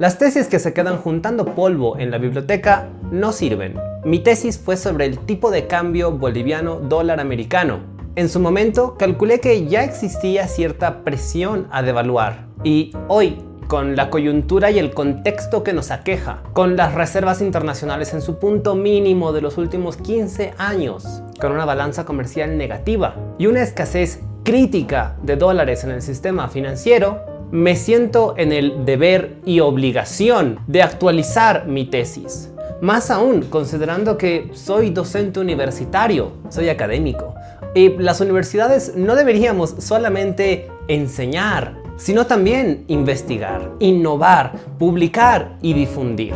Las tesis que se quedan juntando polvo en la biblioteca no sirven. Mi tesis fue sobre el tipo de cambio boliviano-dólar americano. En su momento calculé que ya existía cierta presión a devaluar. Y hoy, con la coyuntura y el contexto que nos aqueja, con las reservas internacionales en su punto mínimo de los últimos 15 años, con una balanza comercial negativa y una escasez crítica de dólares en el sistema financiero, me siento en el deber y obligación de actualizar mi tesis. Más aún, considerando que soy docente universitario, soy académico, y las universidades no deberíamos solamente enseñar, sino también investigar, innovar, publicar y difundir.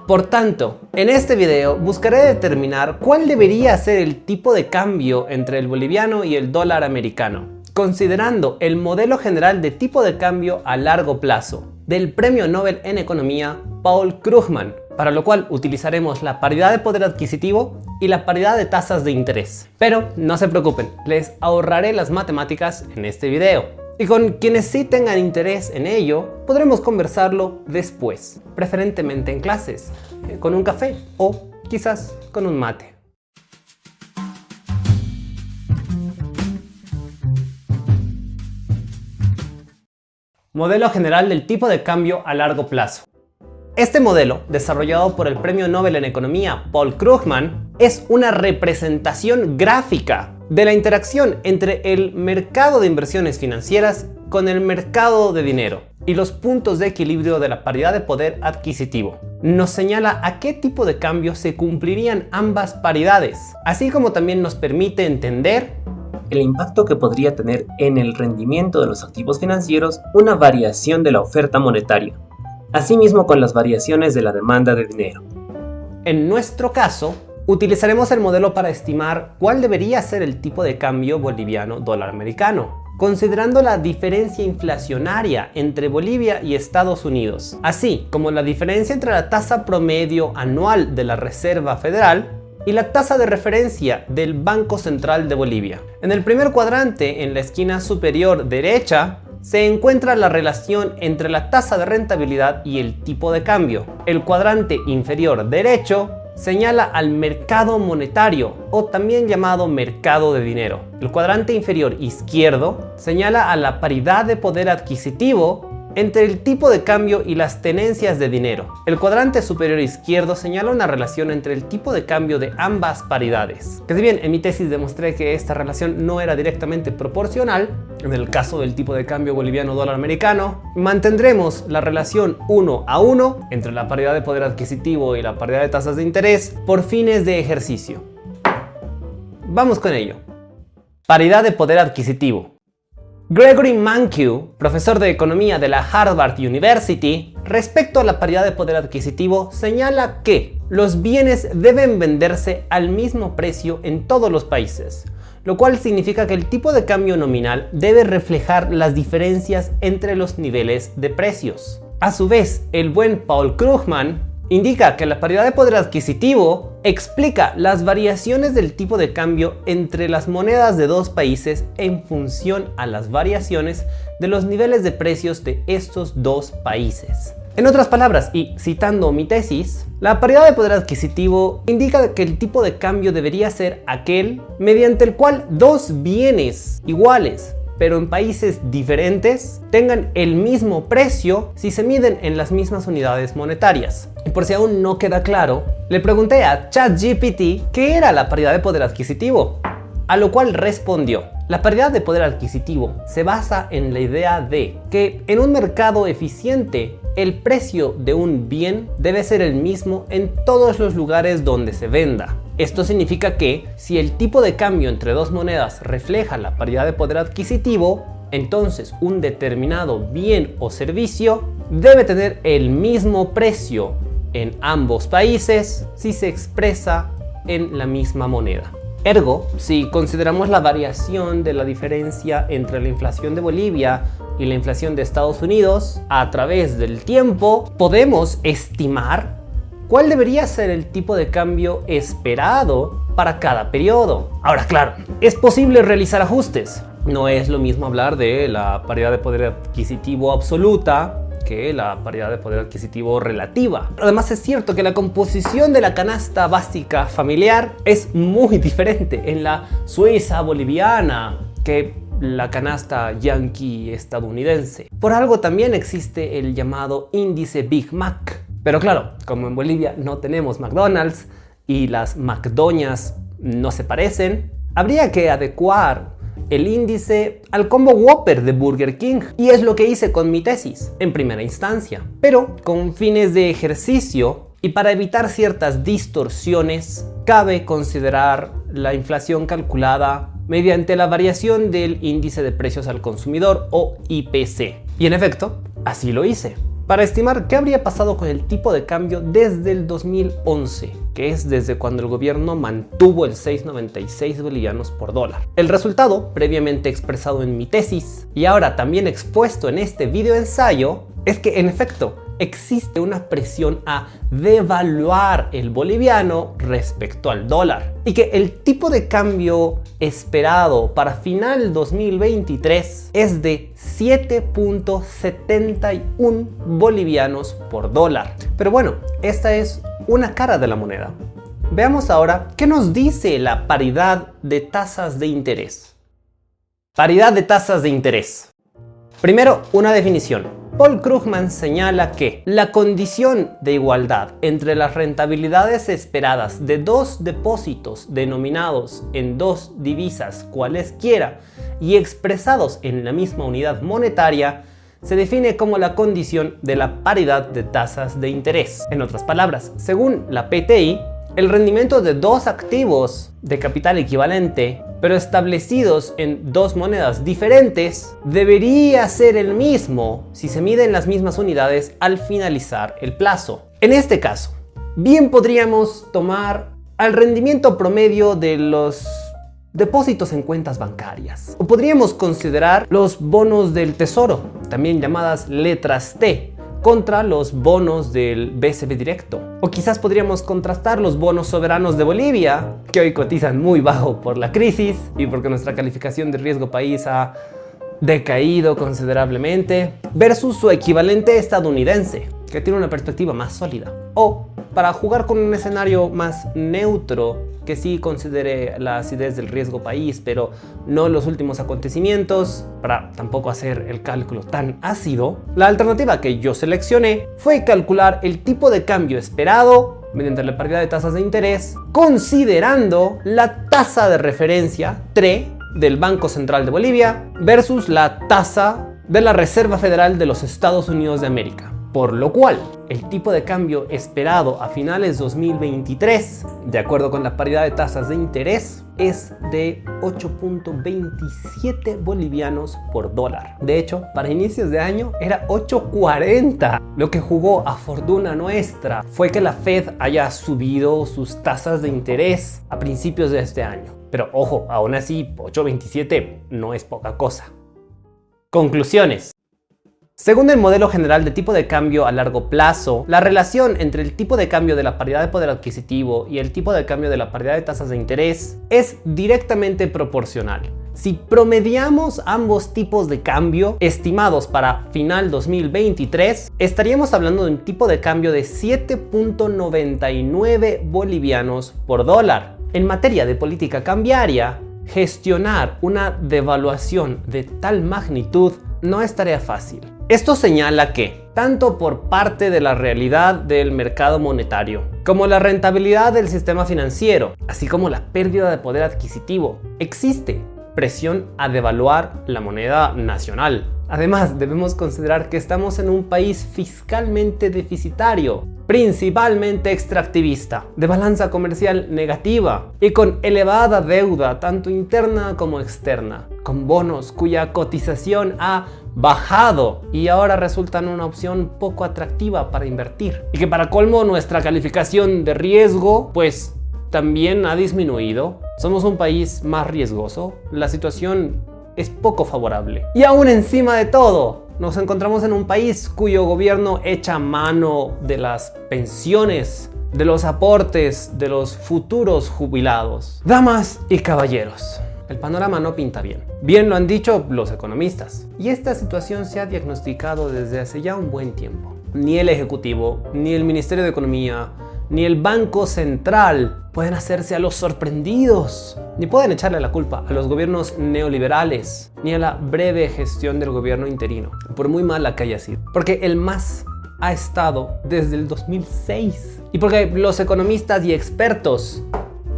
Por tanto, en este video buscaré determinar cuál debería ser el tipo de cambio entre el boliviano y el dólar americano, considerando el modelo general de tipo de cambio a largo plazo del Premio Nobel en Economía Paul Krugman, para lo cual utilizaremos la paridad de poder adquisitivo y la paridad de tasas de interés. Pero no se preocupen, les ahorraré las matemáticas en este video. Y con quienes sí tengan interés en ello, podremos conversarlo después, preferentemente en clases, con un café o quizás con un mate. Modelo general del tipo de cambio a largo plazo. Este modelo, desarrollado por el Premio Nobel en Economía Paul Krugman, es una representación gráfica de la interacción entre el mercado de inversiones financieras con el mercado de dinero y los puntos de equilibrio de la paridad de poder adquisitivo. Nos señala a qué tipo de cambio se cumplirían ambas paridades, así como también nos permite entender el impacto que podría tener en el rendimiento de los activos financieros una variación de la oferta monetaria, asimismo con las variaciones de la demanda de dinero. En nuestro caso, utilizaremos el modelo para estimar cuál debería ser el tipo de cambio boliviano-dólar americano, considerando la diferencia inflacionaria entre Bolivia y Estados Unidos, así como la diferencia entre la tasa promedio anual de la Reserva Federal y la tasa de referencia del Banco Central de Bolivia. En el primer cuadrante, en la esquina superior derecha, se encuentra la relación entre la tasa de rentabilidad y el tipo de cambio. El cuadrante inferior derecho señala al mercado monetario, o también llamado mercado de dinero. El cuadrante inferior izquierdo señala a la paridad de poder adquisitivo entre el tipo de cambio y las tenencias de dinero. El cuadrante superior izquierdo señala una relación entre el tipo de cambio de ambas paridades. Que si bien en mi tesis demostré que esta relación no era directamente proporcional, en el caso del tipo de cambio boliviano-dólar americano, mantendremos la relación 1 a 1 entre la paridad de poder adquisitivo y la paridad de tasas de interés por fines de ejercicio. Vamos con ello. Paridad de poder adquisitivo. Gregory Mankiw, profesor de economía de la Harvard University, respecto a la paridad de poder adquisitivo, señala que los bienes deben venderse al mismo precio en todos los países, lo cual significa que el tipo de cambio nominal debe reflejar las diferencias entre los niveles de precios. A su vez, el buen Paul Krugman indica que la paridad de poder adquisitivo explica las variaciones del tipo de cambio entre las monedas de dos países en función a las variaciones de los niveles de precios de estos dos países. En otras palabras, y citando mi tesis, la paridad de poder adquisitivo indica que el tipo de cambio debería ser aquel mediante el cual dos bienes iguales, pero en países diferentes, tengan el mismo precio si se miden en las mismas unidades monetarias. Y por si aún no queda claro, le pregunté a ChatGPT qué era la paridad de poder adquisitivo, a lo cual respondió: la paridad de poder adquisitivo se basa en la idea de que en un mercado eficiente, el precio de un bien debe ser el mismo en todos los lugares donde se venda. Esto significa que si el tipo de cambio entre dos monedas refleja la paridad de poder adquisitivo, entonces un determinado bien o servicio debe tener el mismo precio en ambos países si se expresa en la misma moneda. Ergo, si consideramos la variación de la diferencia entre la inflación de Bolivia y la inflación de Estados Unidos a través del tiempo, podemos estimar cuál debería ser el tipo de cambio esperado para cada periodo. Ahora, claro, es posible realizar ajustes. No es lo mismo hablar de la paridad de poder adquisitivo absoluta que la paridad de poder adquisitivo relativa. Además es cierto que la composición de la canasta básica familiar es muy diferente en la Suiza boliviana que la canasta yankee estadounidense. Por algo también existe el llamado índice Big Mac. Pero claro, como en Bolivia no tenemos McDonald's y las McDoñas no se parecen, habría que adecuar el índice al combo Whopper de Burger King. Y es lo que hice con mi tesis en primera instancia. Pero con fines de ejercicio y para evitar ciertas distorsiones, cabe considerar la inflación calculada mediante la variación del índice de precios al consumidor o IPC. Y en efecto, así lo hice, para estimar qué habría pasado con el tipo de cambio desde el 2011, que es desde cuando el gobierno mantuvo el 6.96 bolivianos por dólar. El resultado, previamente expresado en mi tesis y ahora también expuesto en este video ensayo, es que en efecto existe una presión a devaluar el boliviano respecto al dólar y que el tipo de cambio esperado para final 2023 es de 7.71 bolivianos por dólar. Pero bueno, esta es una cara de la moneda. Veamos ahora qué nos dice la paridad de tasas de interés. Paridad de tasas de interés. Primero, una definición. Paul Krugman señala que la condición de igualdad entre las rentabilidades esperadas de dos depósitos denominados en dos divisas cualesquiera y expresados en la misma unidad monetaria se define como la condición de la paridad de tasas de interés. En otras palabras, según la PTI, el rendimiento de dos activos de capital equivalente, pero establecidos en dos monedas diferentes, debería ser el mismo si se miden las mismas unidades al finalizar el plazo. En este caso, bien podríamos tomar al rendimiento promedio de los depósitos en cuentas bancarias. O podríamos considerar los bonos del tesoro, también llamadas letras T, contra los bonos del BCB directo. O quizás podríamos contrastar los bonos soberanos de Bolivia, que hoy cotizan muy bajo por la crisis y porque nuestra calificación de riesgo país ha decaído considerablemente, versus su equivalente estadounidense, que tiene una perspectiva más sólida. O para jugar con un escenario más neutro, que sí considere la acidez del riesgo país, pero no los últimos acontecimientos, para tampoco hacer el cálculo tan ácido, la alternativa que yo seleccioné fue calcular el tipo de cambio esperado mediante la paridad de tasas de interés, considerando la tasa de referencia TRE del Banco Central de Bolivia versus la tasa de la Reserva Federal de los Estados Unidos de América. Por lo cual, el tipo de cambio esperado a finales 2023, de acuerdo con la paridad de tasas de interés, es de 8.27 bolivianos por dólar. De hecho, para inicios de año era 8.40. Lo que jugó a fortuna nuestra fue que la Fed haya subido sus tasas de interés a principios de este año. Pero ojo, aún así, 8.27 no es poca cosa. Conclusiones. Según el modelo general de tipo de cambio a largo plazo, la relación entre el tipo de cambio de la paridad de poder adquisitivo y el tipo de cambio de la paridad de tasas de interés es directamente proporcional. Si promediamos ambos tipos de cambio estimados para final 2023, estaríamos hablando de un tipo de cambio de 7.99 bolivianos por dólar. En materia de política cambiaria, gestionar una devaluación de tal magnitud no es tarea fácil. Esto señala que, tanto por parte de la realidad del mercado monetario, como la rentabilidad del sistema financiero, así como la pérdida de poder adquisitivo, existe presión a devaluar la moneda nacional. Además, debemos considerar que estamos en un país fiscalmente deficitario, principalmente extractivista, de balanza comercial negativa y con elevada deuda tanto interna como externa, con bonos cuya cotización ha bajado y ahora resultan una opción poco atractiva para invertir. Y que para colmo nuestra calificación de riesgo pues también ha disminuido. Somos un país más riesgoso, la situación es poco favorable. Y aún encima de todo, nos encontramos en un país cuyo gobierno echa mano de las pensiones, de los aportes de los futuros jubilados. Damas y caballeros, el panorama no pinta bien. Bien lo han dicho los economistas. Y esta situación se ha diagnosticado desde hace ya un buen tiempo. Ni el Ejecutivo, ni el Ministerio de Economía, ni el Banco Central pueden hacerse a los sorprendidos, ni pueden echarle la culpa a los gobiernos neoliberales, ni a la breve gestión del gobierno interino, por muy mala que haya sido. Porque el MAS ha estado desde el 2006. Y porque los economistas y expertos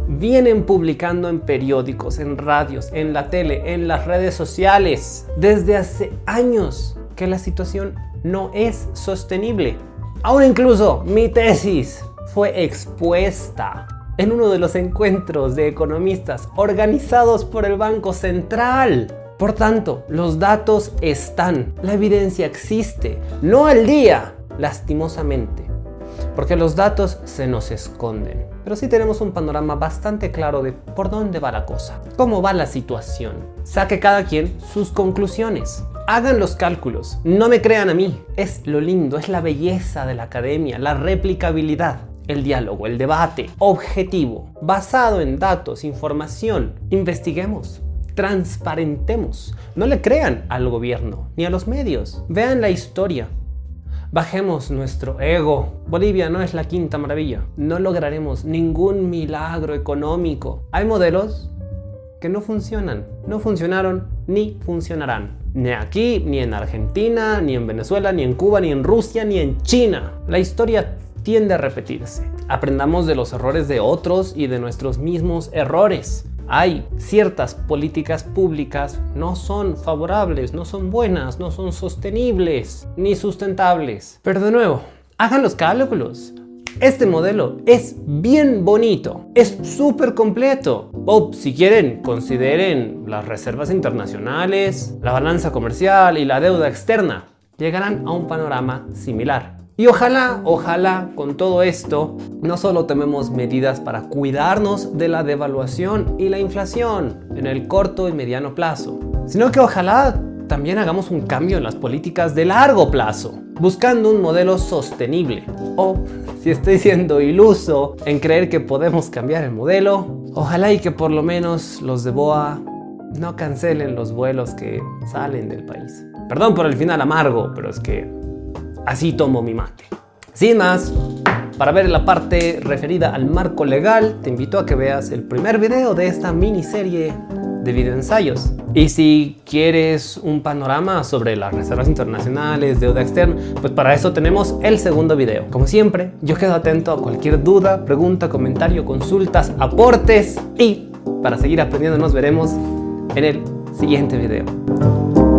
vienen publicando en periódicos, en radios, en la tele, en las redes sociales, desde hace años que la situación no es sostenible. Ahora incluso mi tesis fue expuesta en uno de los encuentros de economistas organizados por el Banco Central. Por tanto, los datos están, la evidencia existe, no al día, lastimosamente, porque los datos se nos esconden. Pero sí tenemos un panorama bastante claro de por dónde va la cosa, cómo va la situación. Saque cada quien sus conclusiones. Hagan los cálculos, no me crean a mí. Es lo lindo, es la belleza de la academia, la replicabilidad, el diálogo, el debate objetivo, basado en datos, información. Investiguemos, transparentemos. No le crean al gobierno ni a los medios. Vean la historia. Bajemos nuestro ego. Bolivia no es la quinta maravilla. No lograremos ningún milagro económico. Hay modelos que no funcionan, no funcionaron ni funcionarán. Ni aquí, ni en Argentina, ni en Venezuela, ni en Cuba, ni en Rusia, ni en China. La historia tiende a repetirse. Aprendamos de los errores de otros y de nuestros mismos errores. Hay ciertas políticas públicas no son favorables, no son buenas, no son sostenibles ni sustentables. Pero de nuevo, hagan los cálculos. Este modelo es bien bonito, es súper completo. O si quieren, consideren las reservas internacionales, la balanza comercial y la deuda externa. Llegarán a un panorama similar. Y ojalá con todo esto no solo tomemos medidas para cuidarnos de la devaluación y la inflación en el corto y mediano plazo, sino que ojalá también hagamos un cambio en las políticas de largo plazo, buscando un modelo sostenible. O si estoy siendo iluso en creer que podemos cambiar el modelo, ojalá y que por lo menos los de BOA no cancelen los vuelos que salen del país. Perdón por el final amargo, pero es que así tomo mi mate. Sin más, para ver la parte referida al marco legal, te invito a que veas el primer video de esta miniserie de videoensayos. Y si quieres un panorama sobre las reservas internacionales, deuda externa, pues para eso tenemos el segundo video. Como siempre, yo quedo atento a cualquier duda, pregunta, comentario, consultas, aportes, y para seguir aprendiendo nos veremos en el siguiente video.